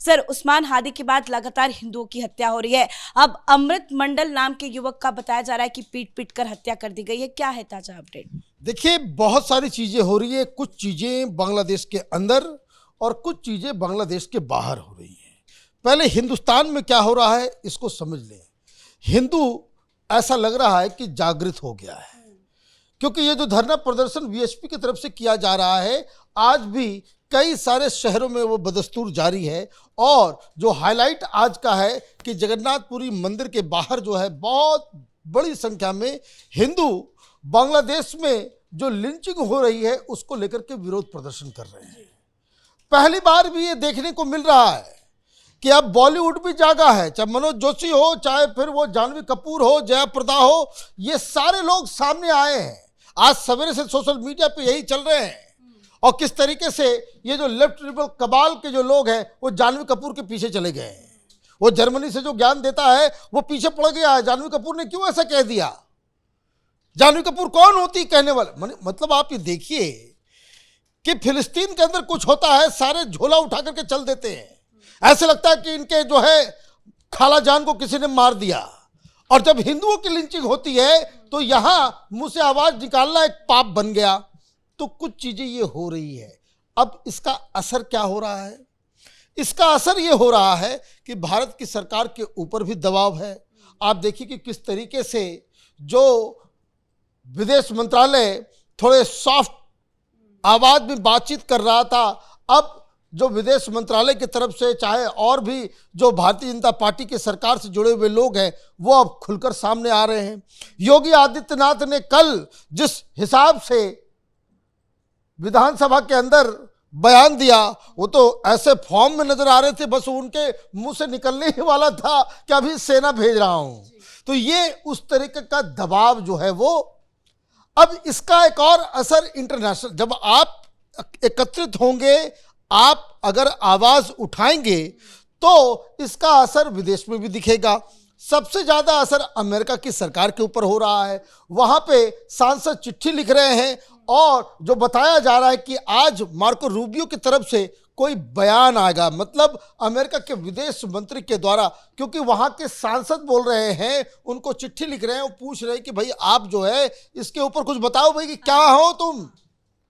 Sir, Usman Hadi के बाद लगातार हिंदुओं की हत्या हो रही है। अब अमृत मंडल नाम के युवक का बताया जा रहा है कि पीट पीट कर हत्या कर दी गई है। क्या है ताजा अपडेट? देखिए, बहुत सारी चीजें हो रही है। कुछ चीजें बांग्लादेश के अंदर और कुछ चीजें बांग्लादेश के बाहर हो रही हैं। पहले हिंदुस्तान में क्या हो रहा है इसको समझ लें। हिंदू ऐसा लग रहा है कि जागृत हो गया है, क्योंकि ये जो धरना प्रदर्शन वीएचपी की तरफ से किया जा रहा है, आज भी कई सारे शहरों में वो बदस्तूर जारी है। और जो हाईलाइट आज का है कि जगन्नाथपुरी मंदिर के बाहर जो है बहुत बड़ी संख्या में हिंदू बांग्लादेश में जो लिंचिंग हो रही है उसको लेकर के विरोध प्रदर्शन कर रहे हैं। पहली बार भी ये देखने को मिल रहा है कि अब बॉलीवुड भी जागा है, चाहे मनोज जोशी हो, चाहे फिर वो जानवी कपूर हो, जया प्रदा हो, ये सारे लोग सामने आए हैं। आज सवेरे से सोशल मीडिया पे यही चल रहे हैं। और किस तरीके से ये जो लेफ्ट लिबरल कबाल के जो लोग हैं वो जानवी कपूर के पीछे चले गए हैं। वो जर्मनी से जो ज्ञान देता है वो पीछे पड़ गया है। जानवी कपूर ने क्यों ऐसा कह दिया? जानवी कपूर कौन होती कहने वाले? मतलब आप ये देखिए कि फिलिस्तीन के अंदर कुछ होता है, सारे झोला उठा करके चल देते हैं। ऐसे लगता है कि इनके जो है खाला जान को किसी ने मार दिया। और जब हिंदुओं की लिंचिंग होती है तो यहां मुंह से आवाज निकालना एक पाप बन गया। तो कुछ चीजें ये हो रही है। अब इसका असर क्या हो रहा है? इसका असर ये हो रहा है कि भारत की सरकार के ऊपर भी दबाव है। आप देखिए कि किस तरीके से जो विदेश मंत्रालय थोड़े सॉफ्ट आवाज में बातचीत कर रहा था, अब जो विदेश मंत्रालय की तरफ से चाहे और भी जो भारतीय जनता पार्टी की सरकार से जुड़े हुए लोग हैं वो अब खुलकर सामने आ रहे हैं। योगी आदित्यनाथ ने कल जिस हिसाब से विधानसभा के अंदर बयान दिया वो तो ऐसे फॉर्म में नजर आ रहे थे, बस उनके मुंह से निकलने ही वाला था कि अभी सेना भेज रहा हूं। तो ये उस तरीके का दबाव जो है वो, अब इसका एक और असर इंटरनेशनल, जब आप एकत्रित होंगे, आप अगर आवाज उठाएंगे तो इसका असर विदेश में भी दिखेगा। सबसे ज्यादा असर अमेरिका की सरकार के ऊपर हो रहा है। वहां पे सांसद चिट्ठी लिख रहे हैं और जो बताया जा रहा है कि आज मार्को रूबियो की तरफ से कोई बयान आएगा, मतलब अमेरिका के विदेश मंत्री के द्वारा, क्योंकि वहां के सांसद बोल रहे हैं, उनको चिट्ठी लिख रहे हैं, वो पूछ रहे हैं कि भाई आप जो है इसके ऊपर कुछ बताओ भाई कि क्या हो तुम।